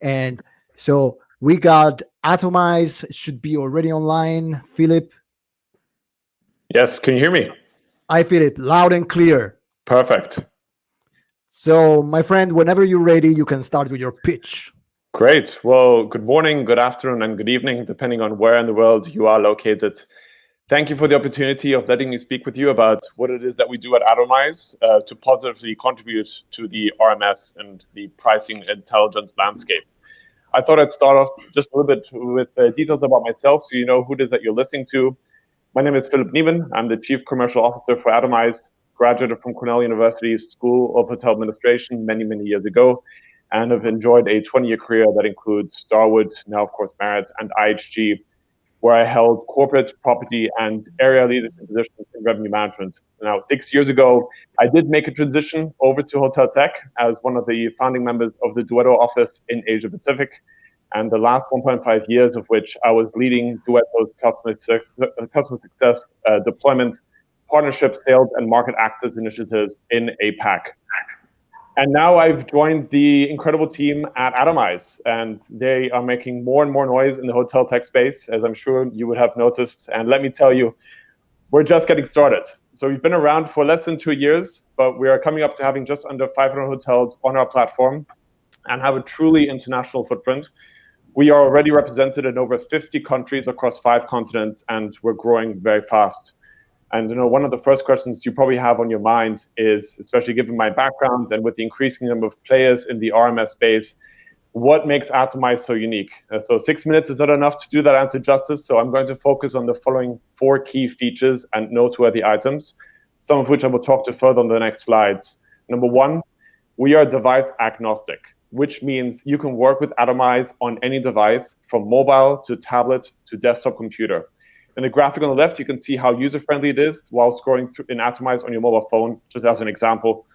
And so we got Atomize, should be already online. Philip, Yes, can you hear me? I Philip, loud and clear. Perfect. So, my friend, whenever you're ready, you can start with your pitch. Great. Well, good morning, good afternoon, and good evening, depending on where in the world you are located. Thank you for the opportunity of letting me speak with you about what it is that we do at Atomize to positively contribute to the RMS and the pricing intelligence landscape. I thought I'd start off just a little bit with details about myself so you know who it is that you're listening to. My name is Philip Nieven. I'm the Chief Commercial Officer for Atomize, graduated from Cornell University's School of Hotel Administration many, many years ago, and have enjoyed a 20-year career that includes Starwood, now of course Marriott, and IHG, where I held corporate, property, and area leadership positions in revenue management. Now, 6 years ago, I did make a transition over to hotel tech as one of the founding members of the Duetto office in Asia Pacific, and the last 1.5 years of which I was leading Duetto's customer success deployment, partnership, sales, and market access initiatives in APAC. And now I've joined the incredible team at Atomize, and they are making more and more noise in the hotel tech space, as I'm sure you would have noticed. And let me tell you, we're just getting started. So we've been around for less than 2 years, but we are coming up to having just under 500 hotels on our platform and have a truly international footprint. We are already represented in over 50 countries across 5 continents, and we're growing very fast. And one of the first questions you probably have on your mind is, especially given my background and with the increasing number of players in the RMS space, what makes Atomize so unique? So 6 minutes is not enough to do that answer justice, so I'm going to focus on the following 4 key features and noteworthy items, some of which I will talk to further on the next slides. Number 1, we are device agnostic, which means you can work with Atomize on any device from mobile to tablet to desktop computer. In the graphic on the left, you can see how user-friendly it is while scrolling through in Atomize on your mobile phone, just as an example.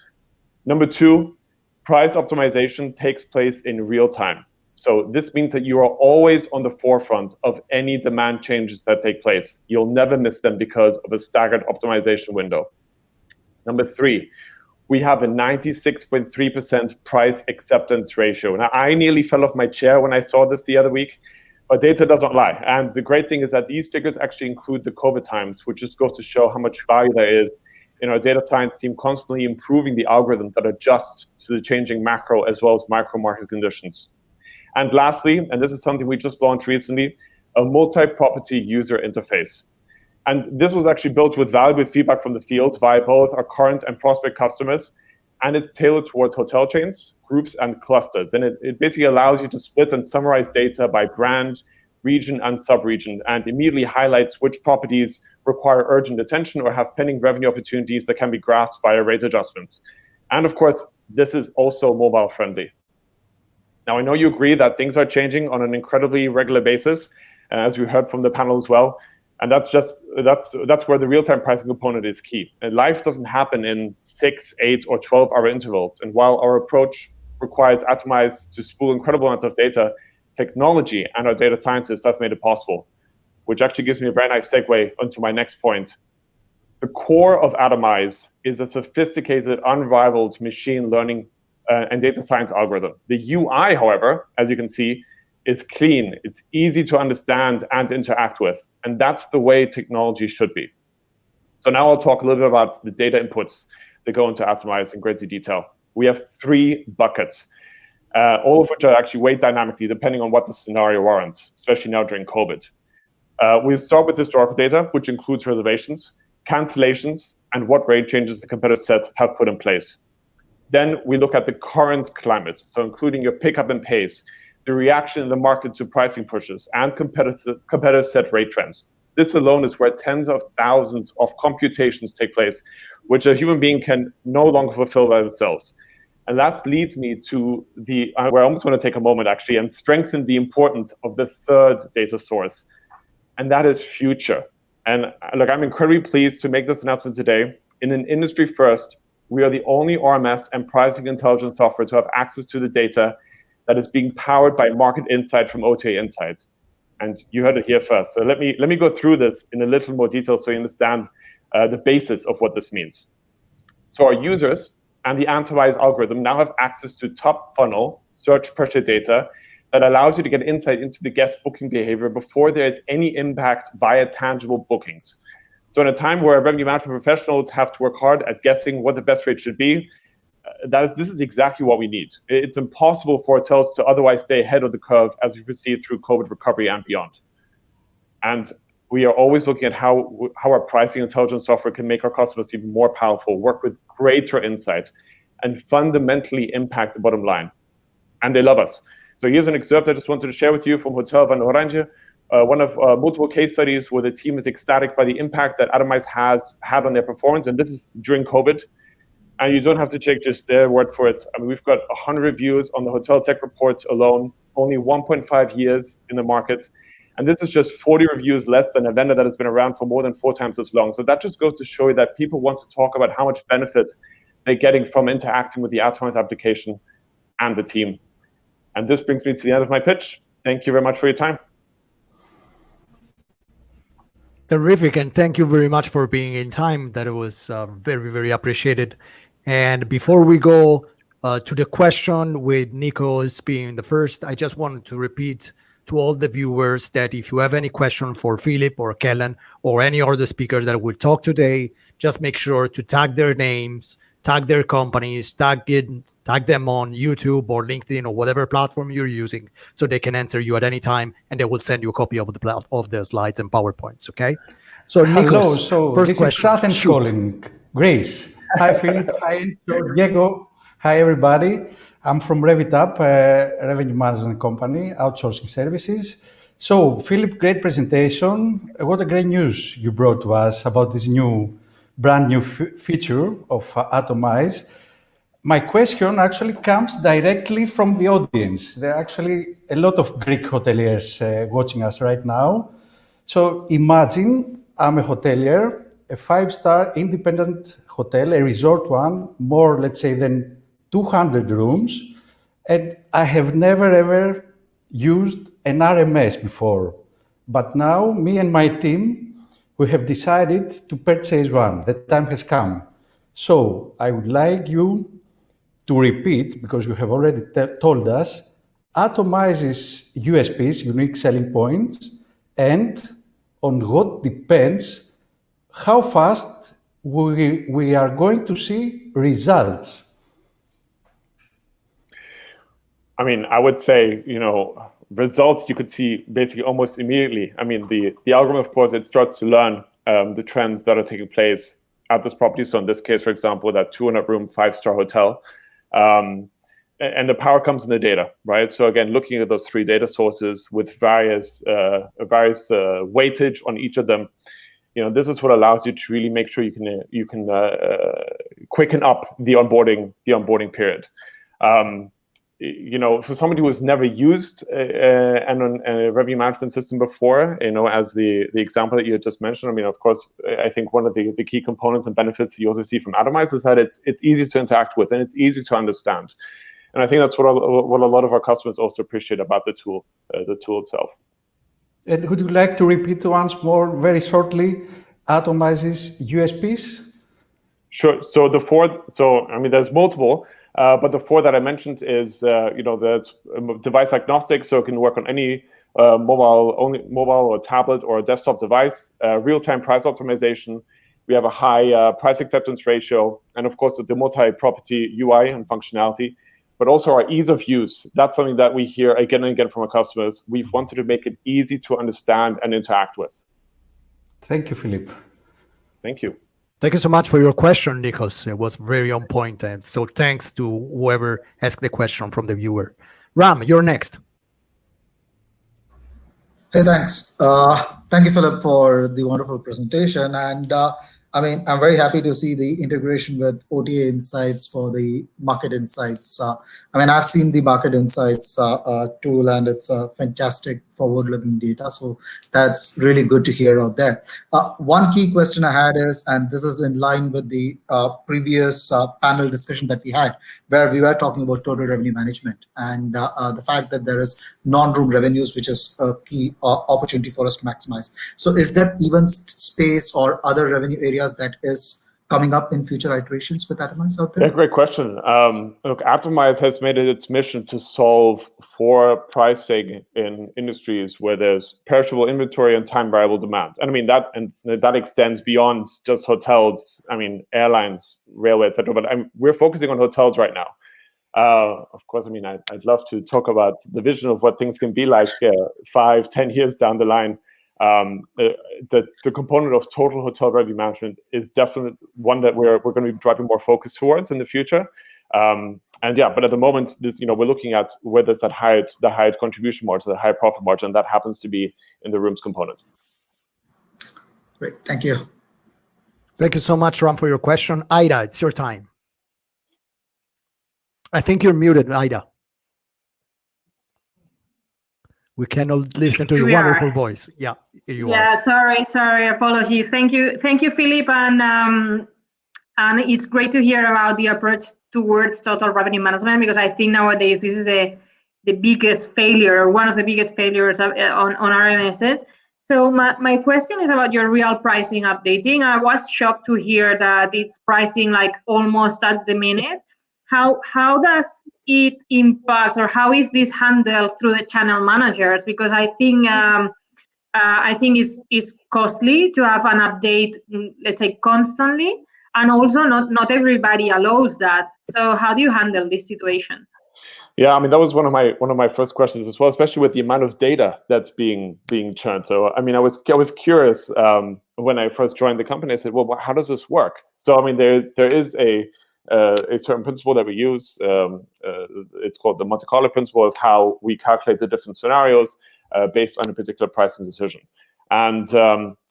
Number 2, price optimization takes place in real time. So this means that you are always on the forefront of any demand changes that take place. You'll never miss them because of a staggered optimization window. Number 3, we have a 96.3% price acceptance ratio. Now, I nearly fell off my chair when I saw this the other week. But data doesn't lie. And the great thing is that these figures actually include the COVID times, which just goes to show how much value there is in our data science team constantly improving the algorithms that adjust to the changing macro as well as micro market conditions. And lastly, and this is something we just launched recently, a multi-property user interface. And this was actually built with valuable feedback from the field via both our current and prospect customers. And it's tailored towards hotel chains, groups, and clusters. And it basically allows you to split and summarize data by brand, region, and sub-region, and immediately highlights which properties require urgent attention or have pending revenue opportunities that can be grasped via rate adjustments. And of course, this is also mobile friendly. Now, I know you agree that things are changing on an incredibly regular basis, as we heard from the panel as well. And that's where the real-time pricing component is key. And life doesn't happen in 6, 8, or 12-hour intervals. And while our approach requires Atomize to spool incredible amounts of data, technology and our data scientists have made it possible, which actually gives me a very nice segue onto my next point. The core of Atomize is a sophisticated, unrivaled machine learning and data science algorithm. The UI, however, as you can see, is clean. It's easy to understand and interact with. And that's the way technology should be. So now I'll talk a little bit about the data inputs that go into Atomize in greater detail. We have 3 buckets, all of which are actually weighed dynamically depending on what the scenario warrants, especially now during COVID. We'll start with historical data, which includes reservations, cancellations, and what rate changes the competitor set have put in place. Then we look at the current climate, so including your pickup and pace, the reaction in the market to pricing pushes, and competitor set rate trends. This alone is where tens of thousands of computations take place, which a human being can no longer fulfill by themselves. And that leads me to where I almost want to take a moment actually and strengthen the importance of the third data source, and that is future. And look, I'm incredibly pleased to make this announcement today. In an industry first, we are the only RMS and pricing intelligence software to have access to the data that is being powered by market insight from OTA Insights. And you heard it here first. So let me go through this in a little more detail so you understand the basis of what this means. So our users and the Atomize algorithm now have access to top funnel search pressure data that allows you to get insight into the guest booking behavior before there's any impact via tangible bookings. So in a time where revenue management professionals have to work hard at guessing what the best rate should be, this is exactly what we need. It's impossible for hotels to otherwise stay ahead of the curve as we proceed through COVID recovery and beyond. And we are always looking at how our pricing intelligence software can make our customers even more powerful, work with greater insight, and fundamentally impact the bottom line. And they love us. So here's an excerpt I just wanted to share with you from Hotel Van Oranje, one of multiple case studies where the team is ecstatic by the impact that Atomize has had on their performance. And this is during COVID. And you don't have to take just their word for it. I mean, we've got 100 reviews on the Hotel Tech Report alone, only 1.5 years in the market. And this is just 40 reviews less than a vendor that has been around for more than 4 times as long. So that just goes to show you that people want to talk about how much benefit they're getting from interacting with the Atomize application and the team. And this brings me to the end of my pitch. Thank you very much for your time. Terrific, and thank you very much for being in time. That was very, very appreciated. And before we go to the question with Nikos being the first, I just wanted to repeat to all the viewers that if you have any question for Philip or Kellen or any other speaker that will talk today, just make sure to tag their names, tag their companies, tag them on YouTube or LinkedIn or whatever platform you're using, so they can answer you at any time, and they will send you a copy of the slides and PowerPoints. Okay. So hello. Nikos, So first this question. is Athens calling. Grace. Hi Philip. Hi Diego. Hi everybody. I'm from RevitUp, a revenue management company, outsourcing services. So Philip, great presentation. What a great news you brought to us about this brand new feature of Atomize. My question actually comes directly from the audience. There are actually a lot of Greek hoteliers watching us right now. So imagine I'm a hotelier, a 5-star independent hotel, a resort one, more, let's say, than 200 rooms, and I have never ever used an RMS before. But now, me and my team, we have decided to purchase one. The time has come. So I would like you to repeat, because you have already told us, Atomize's USPs, unique selling points, and on what depends how fast we are going to see results. I mean, I would say, results you could see basically almost immediately. I mean, the algorithm, of course, it starts to learn the trends that are taking place at this property. So in this case, for example, that 200-room 5-star hotel. And the power comes in the data, right? So again, looking at those 3 data sources with various weightage on each of them, this is what allows you to really make sure you can quicken up the onboarding period. For somebody who has never used a revenue management system before, as the example that you had just mentioned, I mean, of course, I think one of the key components and benefits you also see from Atomize is that it's easy to interact with and it's easy to understand. And I think that's what a lot of our customers also appreciate about the tool itself. And would you like to repeat once more, very shortly, Atomize's USPs? Sure. So there's multiple. But the 4 that I mentioned is, that's device agnostic, so it can work on any mobile or tablet or desktop device. Real-time price optimization. We have a high price acceptance ratio, and of course the multi-property UI and functionality, but also our ease of use. That's something that we hear again and again from our customers. We've wanted to make it easy to understand and interact with. Thank you, Philip. Thank you. Thank you so much for your question, Nikos. It was very on point. And so thanks to whoever asked the question from the viewer. Ram, you're next. Hey, thanks. Thank you, Philip, for the wonderful presentation. And I'm very happy to see the integration with OTA Insights for the market insights. I've seen the market insights tool, and it's a fantastic forward-looking data. So that's really good to hear out there. One key question I had is, and this is in line with the previous panel discussion that we had, where we were talking about total revenue management and the fact that there is non-room revenues, which is a key opportunity for us to maximize. So is there even space or other revenue areas that is coming up in future iterations with Atomize out there? Yeah, great question. Look, Atomize has made it its mission to solve for pricing in industries where there's perishable inventory and time variable demand. And I mean that extends beyond just hotels. I mean airlines, railway, etc. But we're focusing on hotels right now. Of course, I mean I'd love to talk about the vision of what things can be like 5-10 years down the line. The component of total hotel revenue management is definitely one that we're going to be driving more focus towards in the future. And yeah, but at the moment, we're looking at where there's the highest contribution margin, the high profit margin, and that happens to be in the rooms component. Great, thank you. Thank you so much, Ram, for your question. Ida, it's your time. I think you're muted, Ida. We cannot listen to your wonderful voice. Yeah, here you are. Sorry, apologies. Thank you, Philip, and it's great to hear about the approach towards total revenue management, because I think nowadays this is the biggest failure, or one of the biggest failures on RMSs. So my question is about your real pricing updating. I was shocked to hear that it's pricing like almost at the minute. How does it impact, or how is this handled through the channel managers? Because I think it's costly to have an update, let's say, constantly, and also not everybody allows that. So how do you handle this situation? Yeah, I mean that was one of my first questions as well, especially with the amount of data that's being churned. So I mean I was curious when I first joined the company. I said, well, how does this work? So I mean there is a certain principle that we use. It's called the Monte Carlo principle of how we calculate the different scenarios based on a particular pricing decision. And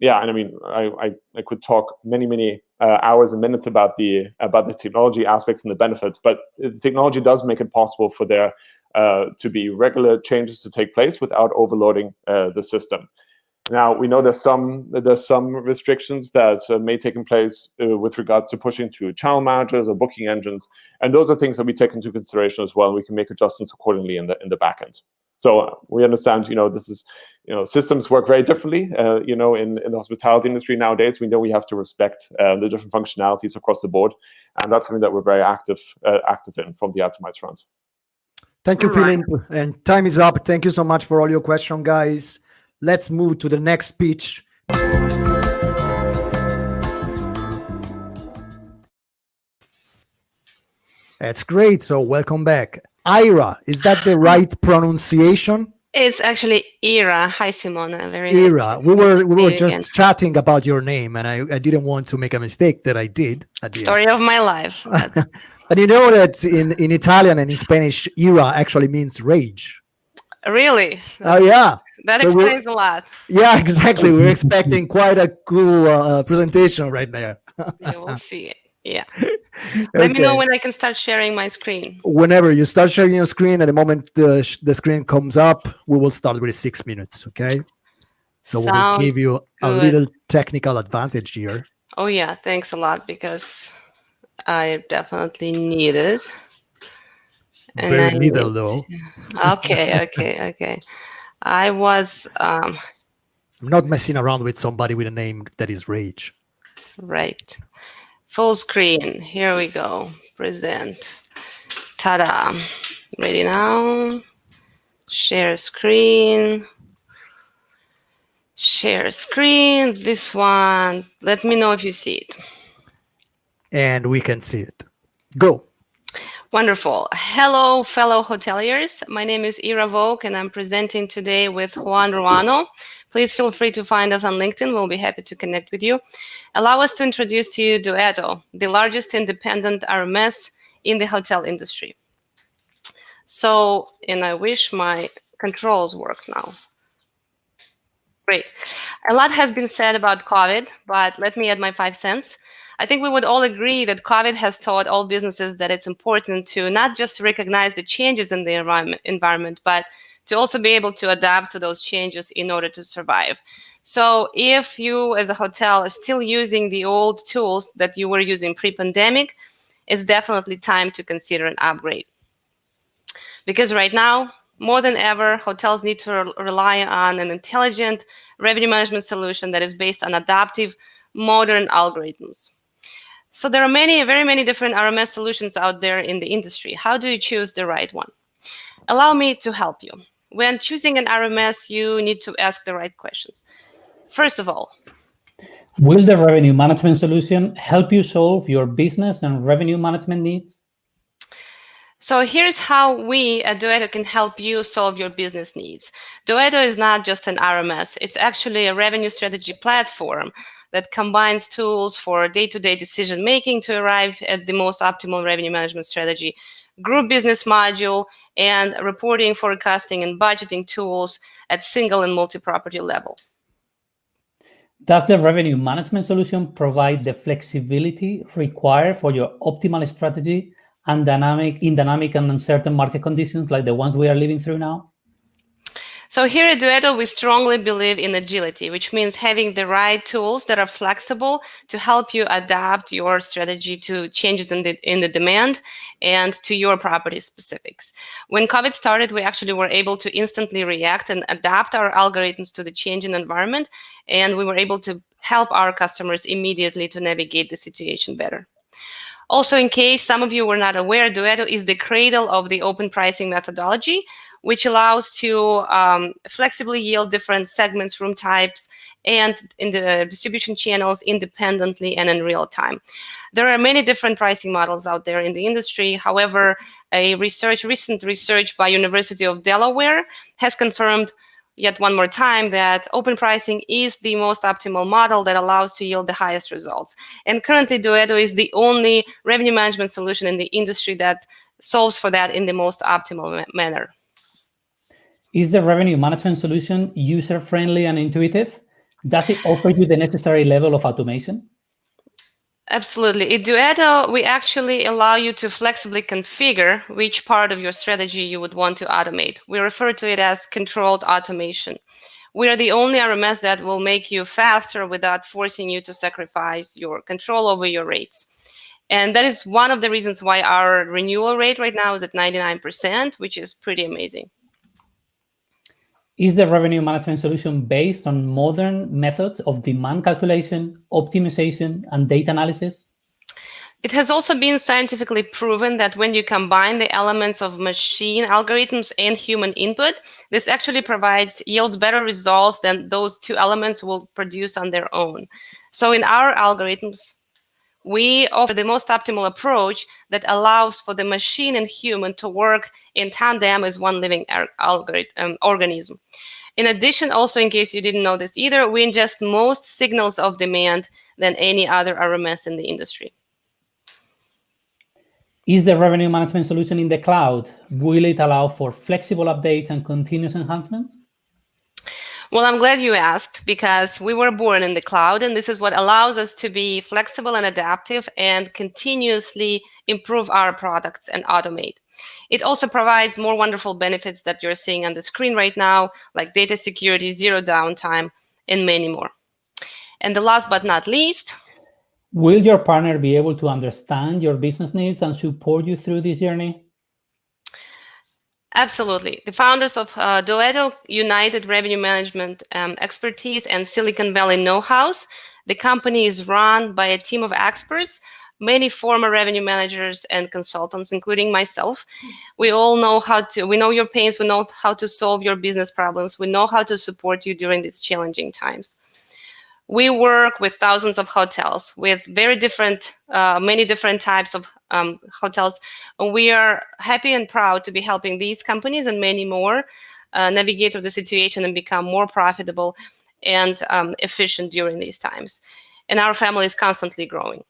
yeah, and I mean, I could talk many hours and minutes about the technology aspects and the benefits, but the technology does make it possible for there to be regular changes to take place without overloading the system. Now we know there's some restrictions that may take in place with regards to pushing to channel managers or booking engines, and those are things that we take into consideration as well. And we can make adjustments accordingly in the back end. So we understand, this is, systems work very differently. In the hospitality industry nowadays, we know we have to respect the different functionalities across the board, and that's something that we're very active in from the Atomize front. Thank you, Philip. And time is up. Thank you so much for all your questions, guys. Let's move to the next speech. That's great. So welcome back. Ira, is that the right pronunciation? It's actually Ira. Hi, Simona. Very Ira. nice. We were just chatting about your name, and I didn't want to make a mistake that I did. Story of my life. And you know that in Italian and in Spanish, Ira actually means rage. Really? Oh, yeah. That explains a lot. Yeah, exactly. We're expecting quite a cool presentation right there. You will see it. Yeah. Let me know when I can start sharing my screen. Whenever you start sharing your screen, at the moment the screen comes up, we will start with 6 minutes, okay? So we'll give you a little technical advantage here. Oh, yeah. Thanks a lot, because I definitely need it. And very little, though. Okay. I was... I'm not messing around with somebody with a name that is Rage. Right. Full screen. Here we go. Present. Ta-da. Ready now. Share screen. Share screen. This one. Let me know if you see it. And we can see it. Go. Wonderful. Hello, fellow hoteliers. My name is Ira Vogue, and I'm presenting today with Juan Ruano. Please feel free to find us on LinkedIn. We'll be happy to connect with you. Allow us to introduce to you Duetto, the largest independent RMS in the hotel industry. So, and I wish my controls work now. Great. A lot has been said about COVID, but let me add my 5 cents. I think we would all agree that COVID has taught all businesses that it's important to not just recognize the changes in the environment, but to also be able to adapt to those changes in order to survive. So if you as a hotel are still using the old tools that you were using pre-pandemic, it's definitely time to consider an upgrade. Because right now, more than ever, hotels need to rely on an intelligent revenue management solution that is based on adaptive, modern algorithms. So there are very many different RMS solutions out there in the industry. How do you choose the right one? Allow me to help you. When choosing an RMS, you need to ask the right questions. First of all, will the revenue management solution help you solve your business and revenue management needs? So here's how we at Duetto can help you solve your business needs. Duetto is not just an RMS. It's actually a revenue strategy platform that combines tools for day-to-day decision-making to arrive at the most optimal revenue management strategy, group business module, and reporting, forecasting, and budgeting tools at single and multi-property level. Does the revenue management solution provide the flexibility required for your optimal strategy and in dynamic and uncertain market conditions like the ones we are living through now? So here at Duetto, we strongly believe in agility, which means having the right tools that are flexible to help you adapt your strategy to changes in the demand and to your property specifics. When COVID started, we actually were able to instantly react and adapt our algorithms to the changing environment, and we were able to help our customers immediately to navigate the situation better. Also, in case some of you were not aware, Duetto is the cradle of the open pricing methodology, which allows to flexibly yield different segments, room types, and in the distribution channels independently and in real time. There are many different pricing models out there in the industry. However, recent research by University of Delaware has confirmed yet one more time that open pricing is the most optimal model that allows to yield the highest results. And currently, Duetto is the only revenue management solution in the industry that solves for that in the most optimal manner. Is the revenue management solution user-friendly and intuitive? Does it offer you the necessary level of automation? Absolutely. At Duetto, we actually allow you to flexibly configure which part of your strategy you would want to automate. We refer to it as controlled automation. We are the only RMS that will make you faster without forcing you to sacrifice your control over your rates. And that is one of the reasons why our renewal rate right now is at 99%, which is pretty amazing. Is the revenue management solution based on modern methods of demand calculation, optimization, and data analysis? It has also been scientifically proven that when you combine the elements of machine algorithms and human input, this actually yields better results than those two elements will produce on their own. So in our algorithms, we offer the most optimal approach that allows for the machine and human to work in tandem as one living organism. In addition, also in case you didn't know this either, we ingest most signals of demand than any other RMS in the industry. Is the revenue management solution in the cloud? Will it allow for flexible updates and continuous enhancements? Well, I'm glad you asked, because we were born in the cloud, and this is what allows us to be flexible and adaptive and continuously improve our products and automate. It also provides more wonderful benefits that you're seeing on the screen right now, like data security, zero downtime, and many more. And the last but not least, will your partner be able to understand your business needs and support you through this journey? Absolutely. The founders of Duetto united revenue management expertise and Silicon Valley know-hows. The company is run by a team of experts, many former revenue managers and consultants, including myself. We all know we know your pains, we know how to solve your business problems, we know how to support you during these challenging times. We work with thousands of hotels, with many different types of hotels. We are happy and proud to be helping these companies and many more navigate through the situation and become more profitable and efficient during these times. And our family is constantly growing.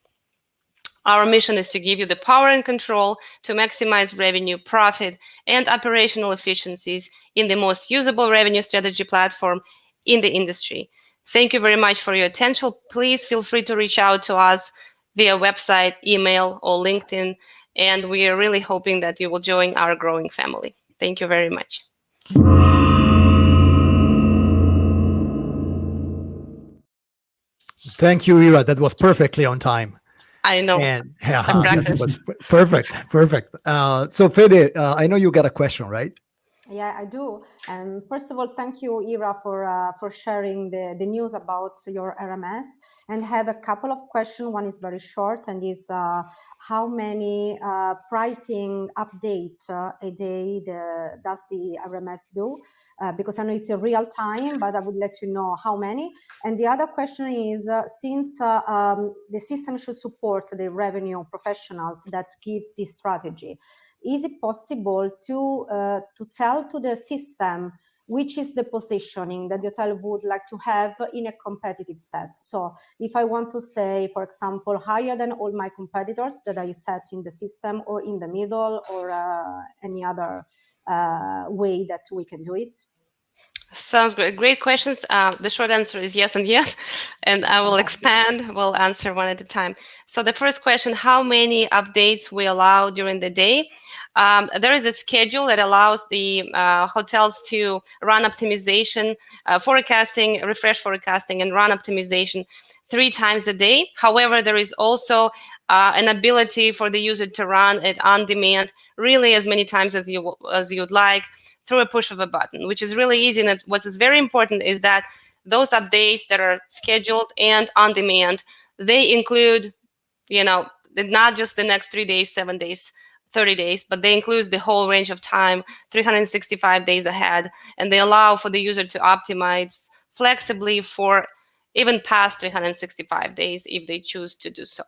Our mission is to give you the power and control to maximize revenue, profit, and operational efficiencies in the most usable revenue strategy platform in the industry. Thank you very much for your attention. Please feel free to reach out to us via website, email, or LinkedIn. And we are really hoping that you will join our growing family. Thank you very much. Thank you, Ira. That was perfectly on time. I know. And yeah, I practiced. that was perfect. So Fede, I know you got a question, right? Yeah, I do. And first of all, thank you, Ira, for sharing the news about your RMS. And have a couple of questions. One is very short, and is how many pricing update a day does the RMS do? Because I know it's a real time, but I would let you know how many. And the other question is, since the system should support the revenue professionals that give this strategy, is it possible to tell to the system which is the positioning that the hotel would like to have in a competitive set? So if I want to stay, for example, higher than all my competitors that I set in the system, or in the middle, or any other way that we can do it? Sounds great. Great questions. The short answer is yes and yes, and I will expand. We'll answer one at a time. So the first question: how many updates we allow during the day? There is a schedule that allows the hotels to run optimization, forecasting, refresh forecasting, and run optimization 3 times a day. However, there is also an ability for the user to run it on demand, really as many times as you would like, through a push of a button, which is really easy. And what is very important is that those updates that are scheduled and on demand, they include, not just the next 3 days, 7 days, 30 days, but they include the whole range of time, 365 days ahead, and they allow for the user to optimize flexibly for even past 365 days if they choose to do so.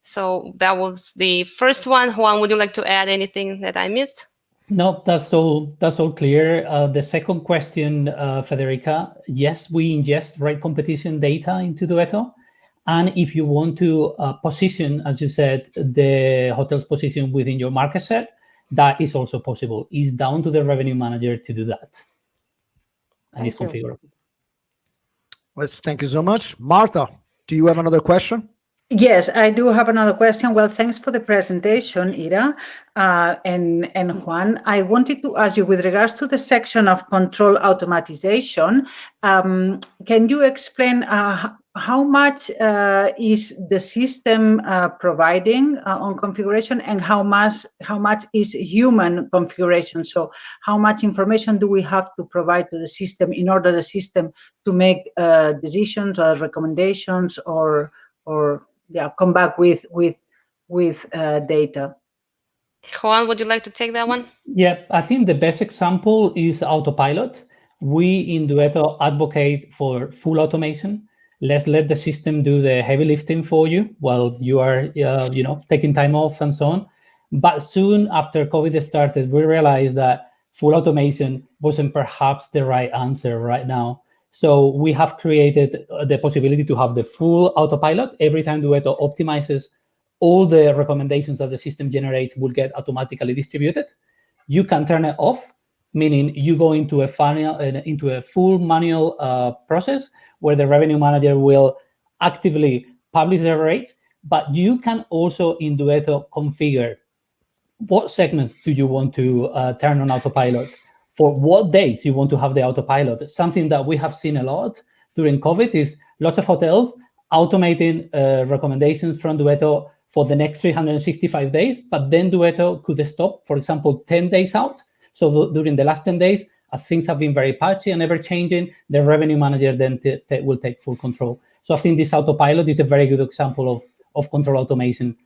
So that was the first one. Juan, would you like to add anything that I missed? No, that's all clear. The second question, Federica, yes, we ingest rate competition data into Duetto. And if you want to position, as you said, the hotel's position within your market set, that is also possible. It's down to the revenue manager to do that. And it's configurable. Well, thank you so much. Marta, do you have another question? Yes, I do have another question. Well, thanks for the presentation, Ira and Juan. I wanted to ask you, with regards to the section of control automatization, can you explain how much is the system providing on configuration, and how much is human configuration? So how much information do we have to provide to the system in order the system to make decisions or recommendations, or come back with data? Juan, would you like to take that one? Yeah, I think the best example is autopilot. We in Duetto advocate for full automation. Let's let the system do the heavy lifting for you while you are, taking time off and so on. But soon after COVID started, we realized that full automation wasn't perhaps the right answer right now. So we have created the possibility to have the full autopilot. Every time Duetto optimizes, all the recommendations that the system generates will get automatically distributed. You can turn it off, meaning you go into a full manual process where the revenue manager will actively publish the rates. But you can also in Duetto configure what segments do you want to turn on autopilot, for what days you want to have the autopilot. Something that we have seen a lot during COVID is lots of hotels automating recommendations from Duetto for the next 365 days, but then Duetto could stop, for example, 10 days out. So during the last 10 days, as things have been very patchy and ever changing, the revenue manager then will take full control. So I think this autopilot is a very good example of control automation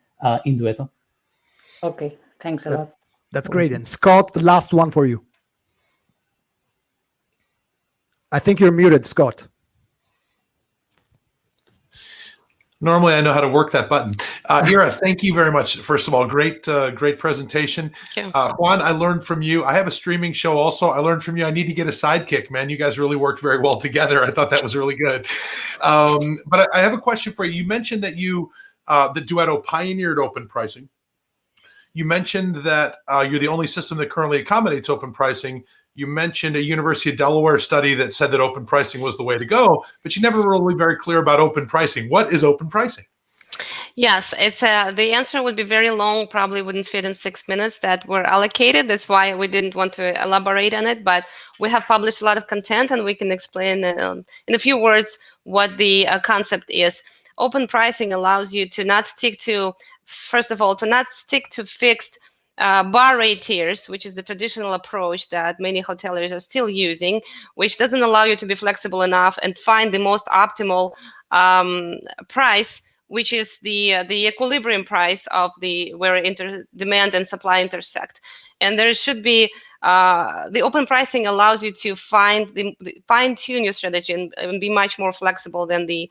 in Duetto. Okay, thanks a lot. That's great. And Scott, the last one for you. I think you're muted, Scott. Normally, I know how to work that button. Ira, thank you very much. First of all, great presentation. Juan, I learned from you. I have a streaming show also. I learned from you. I need to get a sidekick, man. You guys really worked very well together. I thought that was really good. But I have a question for you. You mentioned that the Duetto pioneered open pricing. You mentioned that you're the only system that currently accommodates open pricing. You mentioned a University of Delaware study that said that open pricing was the way to go, but you never really very clear about open pricing. What is open pricing? Yes, it's the answer would be very long, probably wouldn't fit in 6 minutes that were allocated. That's why we didn't want to elaborate on it, but we have published a lot of content and we can explain in a few words what the concept is. Open pricing allows you to not stick to, first of all, to not stick to fixed bar rate tiers, which is the traditional approach that many hoteliers are still using, which doesn't allow you to be flexible enough and find the most optimal price, which is the equilibrium price of where demand and supply intersect. And there should be the open pricing allows you to fine-tune your strategy and be much more flexible than the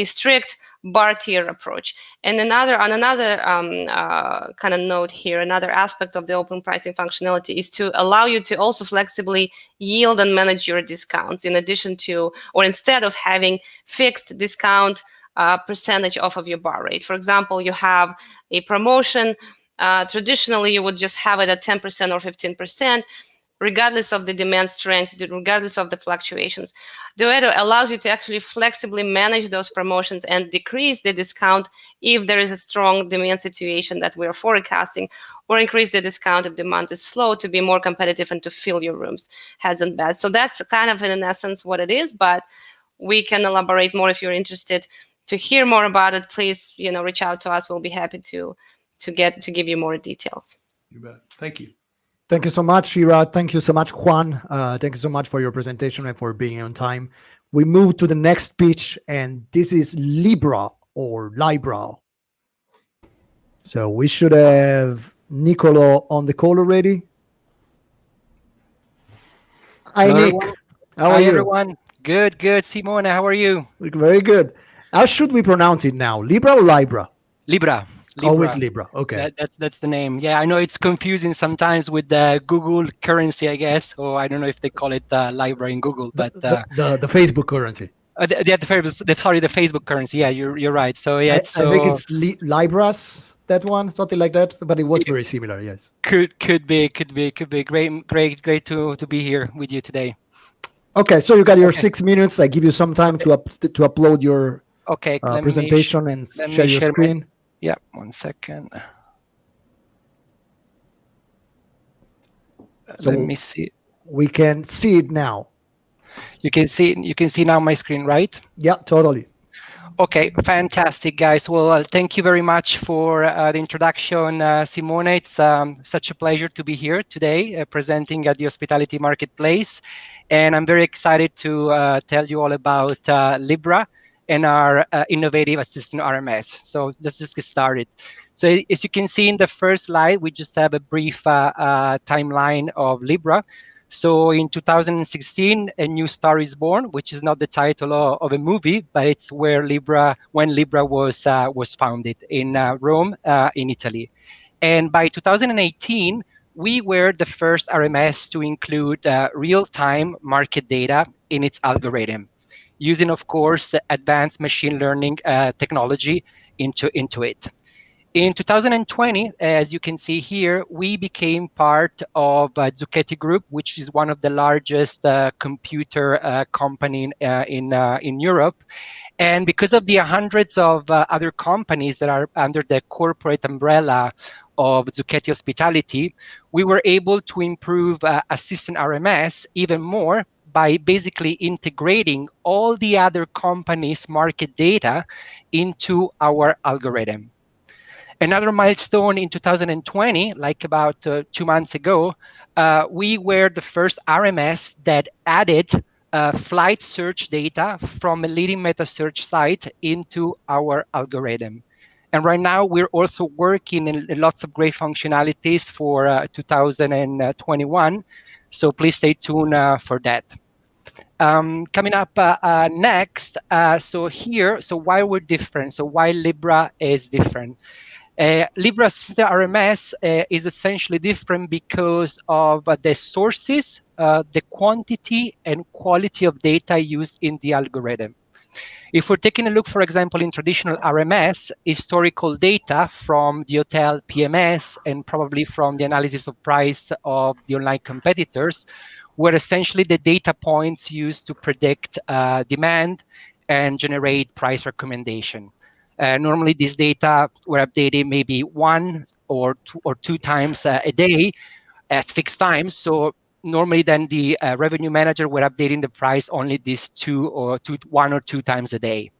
strict bar tier approach. And on another kind of note here, another aspect of the open pricing functionality is to allow you to also flexibly yield and manage your discounts in addition to, or instead of having fixed discount percentage off of your bar rate. For example, you have a promotion. Traditionally, you would just have it at 10% or 15%, regardless of the demand strength, regardless of the fluctuations. Duetto allows you to actually flexibly manage those promotions and decrease the discount if there is a strong demand situation that we are forecasting, or increase the discount if demand is slow to be more competitive and to fill your rooms, heads and beds. So that's kind of in essence what it is, but we can elaborate more if you're interested to hear more about it. Please, reach out to us. We'll be happy to give you more details. You bet. Thank you. Thank you so much, Ira. Thank you so much, Juan. Thank you so much for your presentation and for being on time. We move to the next pitch, and this is Libra or Libra. So we should have Nicolo on the call already. Hi, Hello, Nick. everyone. How are Hi, you? everyone. Good, good. Simone, how are you? Very good. How should we pronounce it now? Libra or Libra? Libra. Always Libra. Okay. That's the name. Yeah, I know it's confusing sometimes with the Google currency, I guess, or I don't know if they call it Libra in Google, but the Facebook currency. the Facebook currency. Yeah, you're right. So yeah, I think it's Libras, that one, something like that. But it was very similar. Yes. Could be. Great to be here with you today. Okay, so you got your 6 minutes. I give you some time to upload your presentation and share your screen. Yeah, 1 second. So let me see. We can see it now. You can see now my screen, right? Yeah, totally. Okay, fantastic, guys. Well, thank you very much for the introduction, Simone. It's such a pleasure to be here today presenting at the Hospitality Marketplace. And I'm very excited to tell you all about Libra and our innovative assistant RMS. So let's just get started. So as you can see in the first slide, we just have a brief timeline of Libra. So in 2016, a new star is born, which is not the title of a movie, but it's when Libra was founded in Rome, in Italy. And by 2018, we were the first RMS to include real-time market data in its algorithm, using, of course, advanced machine learning technology into it. In 2020, as you can see here, we became part of Zucchetti Group, which is one of the largest computer company in Europe. And because of the hundreds of other companies that are under the corporate umbrella of Zucchetti Hospitality, we were able to improve Assistant RMS even more by basically integrating all the other companies' market data into our algorithm. Another milestone in 2020, like about 2 months ago, we were the first RMS that added flight search data from a leading meta search site into our algorithm. And right now, we're also working in lots of great functionalities for 2021. So please stay tuned for that. Coming up next, so why we're different? So why Libra is different? Libra Assistant RMS is essentially different because of the sources, the quantity and quality of data used in the algorithm. If we're taking a look, for example, in traditional RMS, historical data from the hotel PMS and probably from the analysis of price of the online competitors were essentially the data points used to predict demand and generate price recommendation. Normally, these data were updated maybe 1 or 2 times a day at fixed times. So normally, then the revenue manager were updating the price only these 1 or 2 times a day.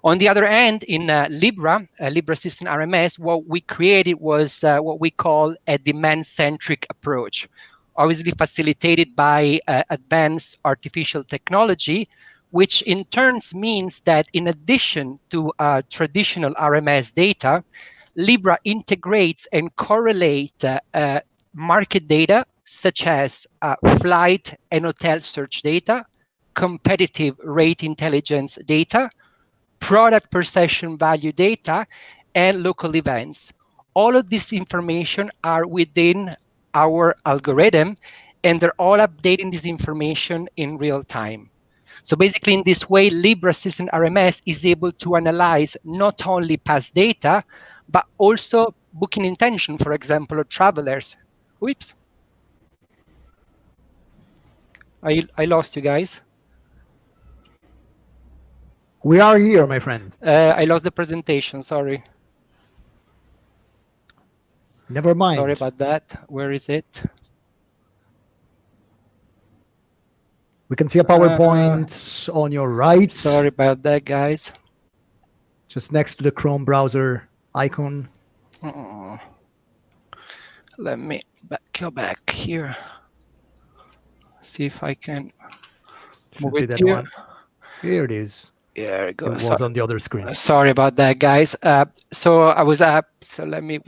On the other hand, in Libra System RMS, what we created was what we call a demand-centric approach, obviously facilitated by advanced artificial technology, which in turns means that in addition to traditional RMS data, Libra integrates and correlates market data such as flight and hotel search data, competitive rate intelligence data, product perception value data, and local events. All of this information are within our algorithm, and they're all updating this information in real time. So basically, in this way, Libra System RMS is able to analyze not only past data, but also booking intention, for example, of travelers. Oops. I lost you guys. We are here, my friend. I lost the presentation, sorry. Never mind. Sorry about that. Where is it? We can see a PowerPoint on your right. Sorry about that, guys. Just next to the Chrome browser icon. Let me go back here. See if I can move it here. One. Here it is. There we go. It was on the other screen. Sorry about that, guys. So I was up. So let me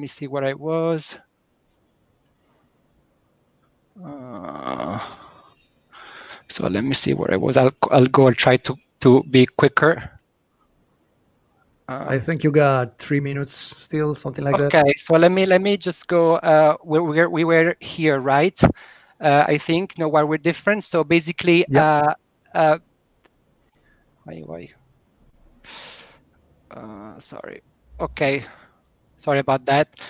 see what I was. So let me see where I was. I'll go and try to be quicker. I think you got 3 minutes still, something like that. Okay, so let me just go. We were here, right? I think why we're different. So basically, sorry. Okay, sorry about that.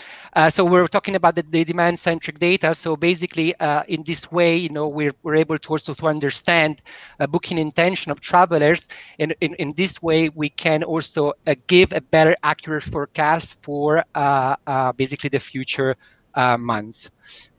So we're talking about the demand-centric data. So basically, in this way, we're able to also to understand booking intention of travelers, and in this way, we can also give a better, accurate forecast for basically the future months.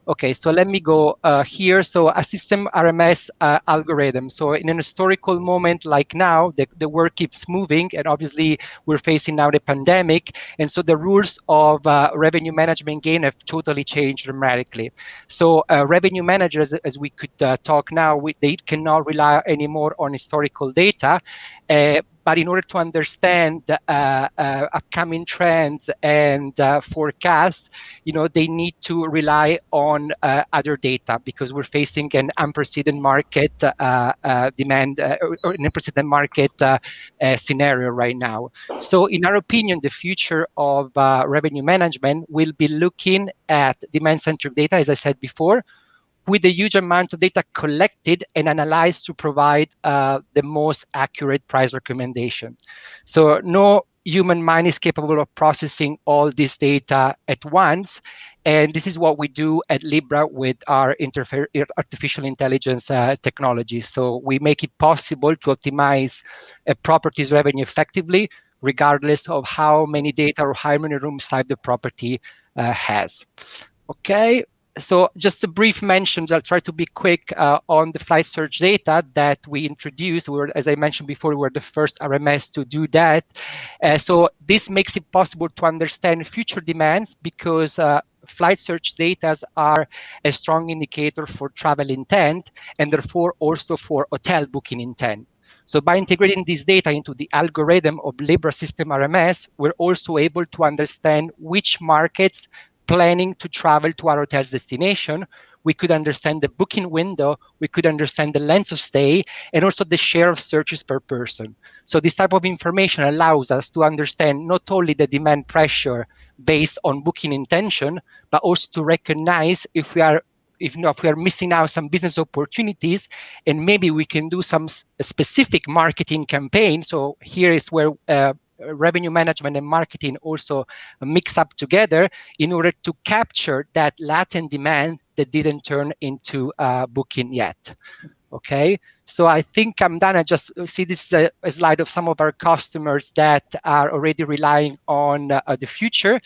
Okay, so let me go here. So a system RMS algorithm. So in an historical moment like now, the world keeps moving, and obviously we're facing now the pandemic. And so the rules of revenue management gain have totally changed dramatically. So revenue managers, as we could talk now, they cannot rely anymore on historical data. But in order to understand upcoming trends and forecasts, they need to rely on other data, because we're facing an unprecedented market demand or an unprecedented market scenario right now. So in our opinion, the future of revenue management will be looking at demand-centric data, as I said before, with a huge amount of data collected and analyzed to provide the most accurate price recommendation. So no human mind is capable of processing all this data at once. And this is what we do at Libra with our artificial intelligence technology. So we make it possible to optimize a property's revenue effectively, regardless of how many data or how many rooms type the property has. Okay. So just a brief mention, I'll try to be quick on the flight search data that we introduced. As I mentioned before, we were the first RMS to do that. So this makes it possible to understand future demands, because flight search data are a strong indicator for travel intent, and therefore also for hotel booking intent. So by integrating this data into the algorithm of Libra System RMS, we're also able to understand which markets planning to travel to our hotel's destination. We could understand the booking window, we could understand the length of stay, and also the share of searches per person. So this type of information allows us to understand not only the demand pressure based on booking intention, but also to recognize if we are missing out some business opportunities, and maybe we can do some specific marketing campaign. So here is where revenue management and marketing also mix up together in order to capture that latent demand that didn't turn into booking yet. Okay, so I think I'm done. I just see this is a slide of some of our customers that are already relying on the future.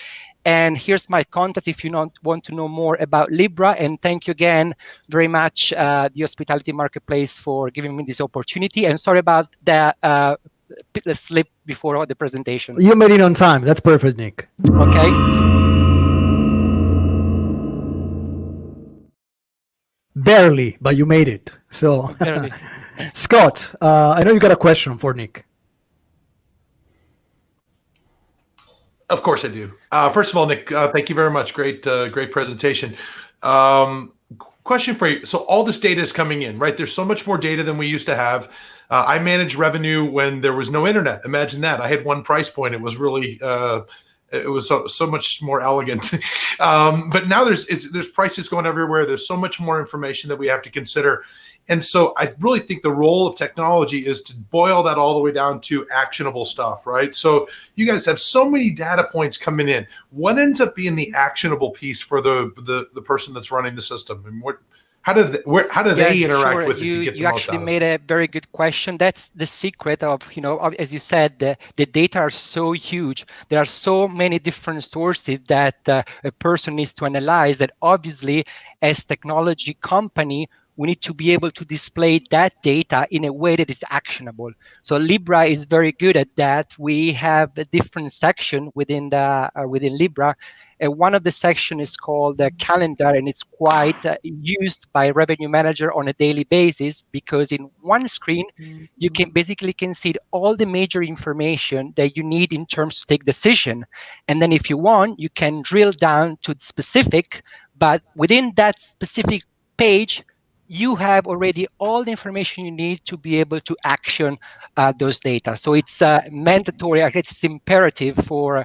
And here's my contact if you want to know more about Libra. And thank you again very much, the Hospitality Marketplace, for giving me this opportunity. And sorry about the slip before the presentation. You made it on time. That's perfect, Nick. Okay. Barely, but you made it. So, Barely. Scott, I know you got a question for Nick. Of course I do. First of all, Nick, thank you very much. Great presentation. Question for you. So all this data is coming in, right? There's so much more data than we used to have. I managed revenue when there was no internet. Imagine that. I had one price point. It was really, it was so much more elegant. But now there's prices going everywhere. There's so much more information that we have to consider. And so I really think the role of technology is to boil that all the way down to actionable stuff, right? So you guys have so many data points coming in. What ends up being the actionable piece for the person that's running the system? And how do they interact with it to get the most out of it? You actually made a very good question. That's the secret of, as you said, the data are so huge. There are so many different sources that a person needs to analyze that obviously as technology company, we need to be able to display that data in a way that is actionable. So Libra is very good at that. We have a different section within Libra. One of the sections is called the calendar, and it's quite used by revenue manager on a daily basis, because in one screen, you can see all the major information that you need in terms to take decision. And then if you want, you can drill down to specific, but within that specific page, you have already all the information you need to be able to action those data. So it's mandatory, I guess it's imperative for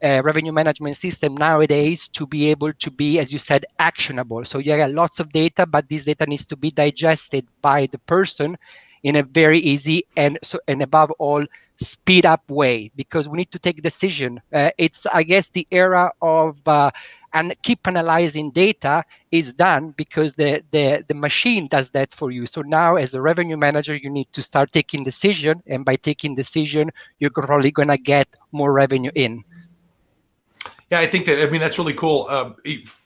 revenue management system nowadays to be able to be, as you said, actionable. So you have lots of data, but this data needs to be digested by the person in a very easy and above all speed up way, because we need to take decision. It's, I guess, the era of and keep analyzing data is done because the machine does that for you. So now as a revenue manager, you need to start taking decision, and by taking decision, you're probably going to get more revenue in. Yeah, I think that's really cool.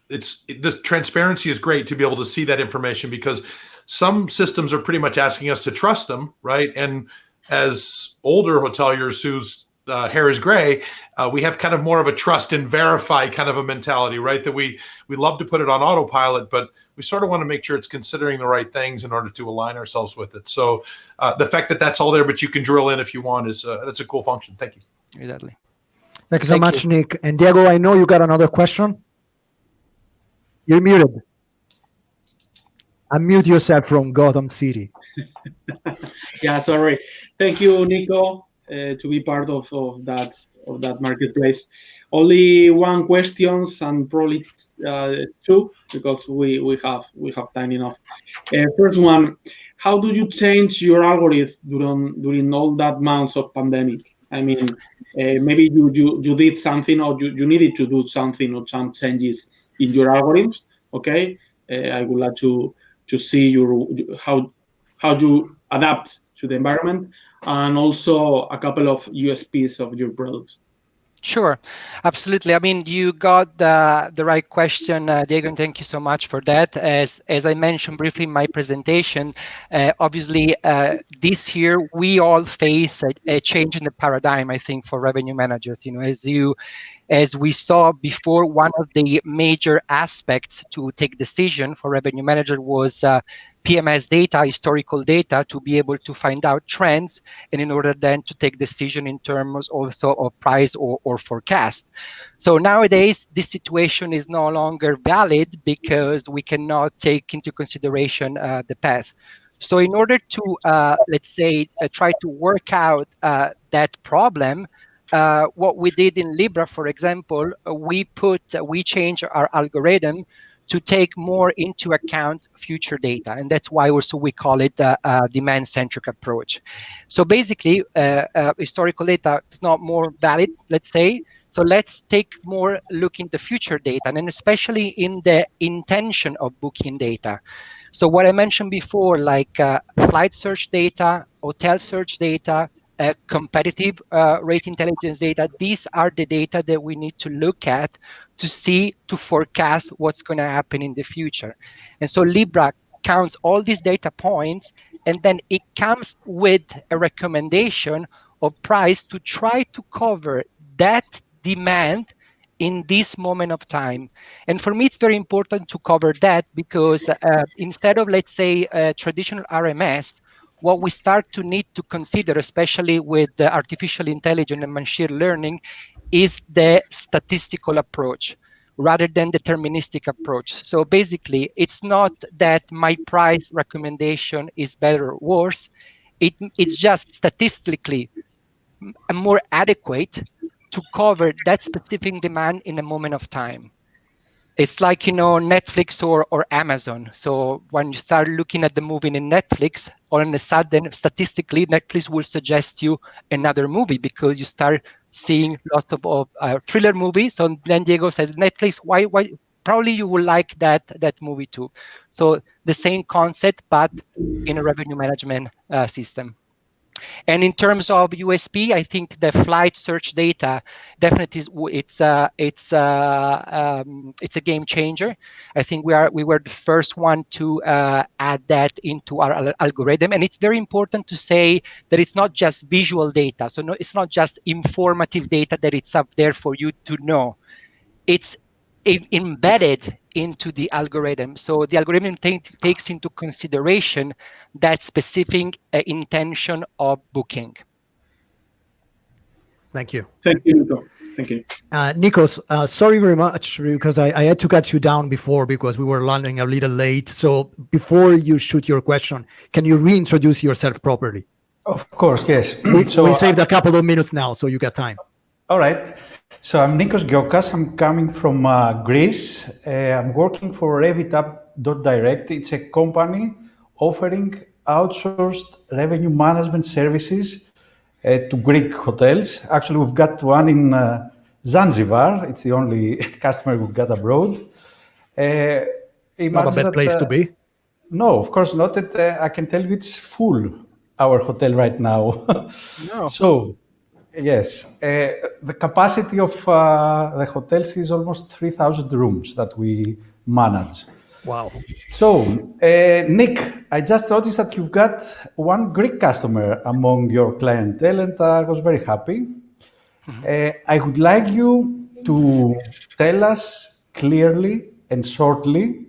This transparency is great to be able to see that information, because some systems are pretty much asking us to trust them, right? And as older hoteliers whose hair is gray, we have kind of more of a trust and verify kind of a mentality, right? That we love to put it on autopilot, but we sort of want to make sure it's considering the right things in order to align ourselves with it. So the fact that that's all there, but you can drill in if you want, that's a cool function. Thank you. Exactly. Thank you so much, Nick. And Diego, I know you got another question. You're muted. Unmute yourself from Gotham City. Yeah, sorry. Thank you, Nico, to be part of that marketplace. Only one question, and probably two, because we have time enough. First one: how do you change your algorithm during all that months of pandemic? I mean, maybe you did something, or you needed to do something, or some changes in your algorithms. Okay, I would like to see how you adapt to the environment, and also a couple of USPs of your products. Sure, absolutely. I mean, you got the right question, Diego, and thank you so much for that. As I mentioned briefly in my presentation, obviously this year we all face a change in the paradigm, I think, for revenue managers. As we saw before, one of the major aspects to take decision for revenue manager was PMS data, historical data, to be able to find out trends, and in order then to take decision in terms also of price or forecast. So nowadays, this situation is no longer valid because we cannot take into consideration the past. So in order to, let's say, try to work out that problem, what we did in Libra, for example, we changed our algorithm to take more into account future data. And that's why also we call it a demand-centric approach. So basically, historical data is not more valid, let's say. So let's take more look into future data, and especially in the intention of booking data. So what I mentioned before, like flight search data, hotel search data, competitive rate intelligence data, these are the data that we need to look at to forecast what's going to happen in the future. And so Libra counts all these data points, and then it comes with a recommendation of price to try to cover that demand in this moment of time. And for me, it's very important to cover that because instead of, let's say, traditional RMS, what we start to need to consider, especially with the artificial intelligence and machine learning, is the statistical approach rather than deterministic approach. So basically, it's not that my price recommendation is better or worse. It's just statistically more adequate to cover that specific demand in a moment of time. It's like, Netflix or Amazon. So when you start looking at the movie in Netflix, all of a sudden, statistically, Netflix will suggest you another movie because you start seeing lots of thriller movies. So then Diego says, Netflix, why? Probably you will like that movie too. So the same concept, but in a revenue management system. And in terms of USP, I think the flight search data definitely it's a game changer. I think we were the first one to add that into our algorithm, and it's very important to say that it's not just visual data. So it's not just informative data that it's up there for you to know. It's embedded into the algorithm. So the algorithm takes into consideration that specific intention of booking. Thank you. Thank you, Nico. Thank you. Nikos, sorry very much because I had to cut you down before because we were landing a little late. So before you shoot your question, can you reintroduce yourself properly? Of course, yes. We saved a couple of minutes now, so you got time. All right. So I'm Nikos Giokas. I'm coming from Greece. I'm working for RevitUp.direct. It's a company offering outsourced revenue management services to Greek hotels. Actually, we've got one in Zanzibar. It's the only customer we've got abroad. Not a bad place to be. No, of course not. I can tell you it's full, our hotel right now. No. So, yes, the capacity of the hotels is almost 3,000 rooms that we manage. Wow. So, Nick, I just noticed that you've got one Greek customer among your clientele, and I was very happy. I would like you to tell us clearly and shortly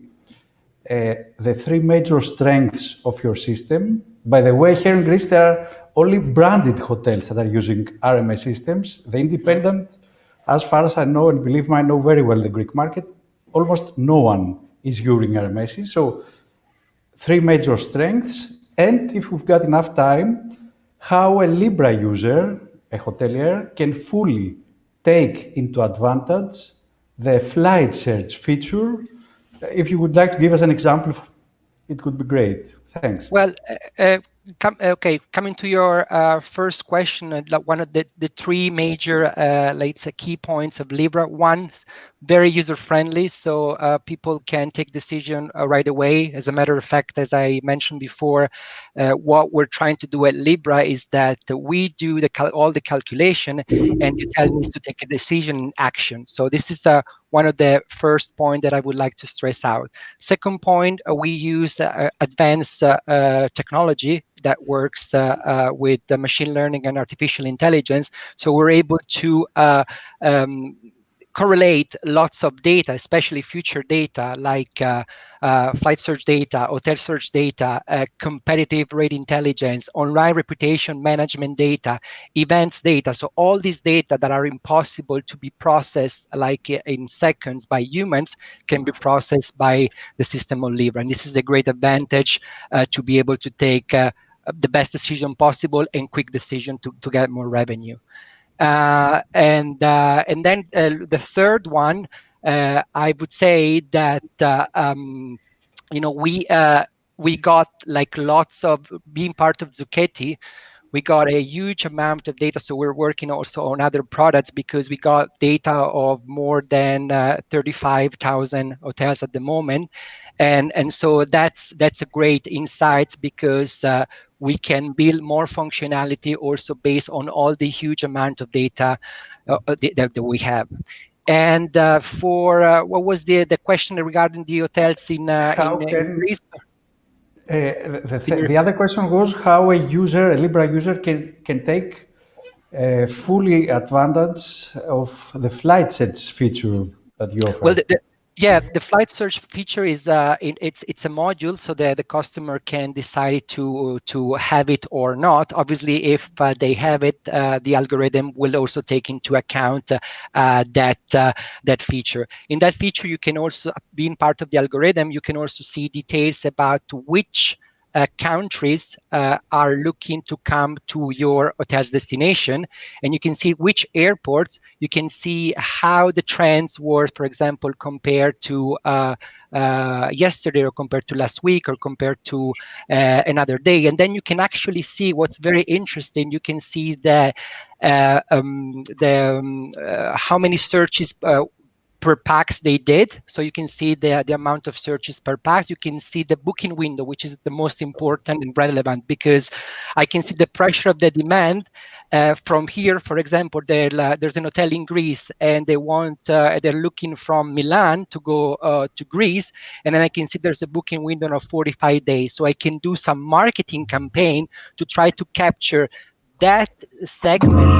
the three major strengths of your system. By the way, here in Greece, there are only branded hotels that are using RMS systems. The independent, as far as I know, and believe me, I know very well the Greek market, almost no one is using RMSs. So, three major strengths. And if we've got enough time, how a Libra user, a hotelier, can fully take into advantage the flight search feature. If you would like to give us an example, it could be great. Thanks. Well, coming to your first question, one of the three major, let's say, key points of Libra. One, very user-friendly, so people can take decision right away. As a matter of fact, as I mentioned before, what we're trying to do at Libra is that we do all the calculation, and you tell me to take a decision in action. So this is one of the first point that I would like to stress out. Second point, we use advanced technology that works with the machine learning and artificial intelligence. So we're able to correlate lots of data, especially future data like flight search data, hotel search data, competitive rate intelligence, online reputation management data, events data. So all these data that are impossible to be processed like in seconds by humans can be processed by the system of Libra. And this is a great advantage to be able to take the best decision possible and quick decision to get more revenue. And then the third one, I would say that we got like lots of being part of Zucchetti. We got a huge amount of data, so we're working also on other products because we got data of more than 35,000 hotels at the moment, and so that's a great insights because we can build more functionality also based on all the huge amount of data that we have. And for what was the question regarding the hotels in Greece? The other question was how a Libra user can take fully advantage of the flight search feature that you offer? Well, the flight search feature is it's a module, so that the customer can decide to have it or not. Obviously, if they have it, the algorithm will also take into account that feature. In that feature, you can also, being part of the algorithm, you can also see details about which countries are looking to come to your hotel's destination, and you can see which airports. You can see how the trends were, for example, compared to yesterday, or compared to last week, or compared to another day. And then you can actually see what's very interesting. You can see how many searches per pax they did. So you can see the amount of searches per pax. You can see the booking window, which is the most important and relevant, because I can see the pressure of the demand from here. For example, there's an hotel in Greece, and they're looking from Milan to go to Greece, and then I can see there's a booking window of 45 days. So I can do some marketing campaign to try to capture that segment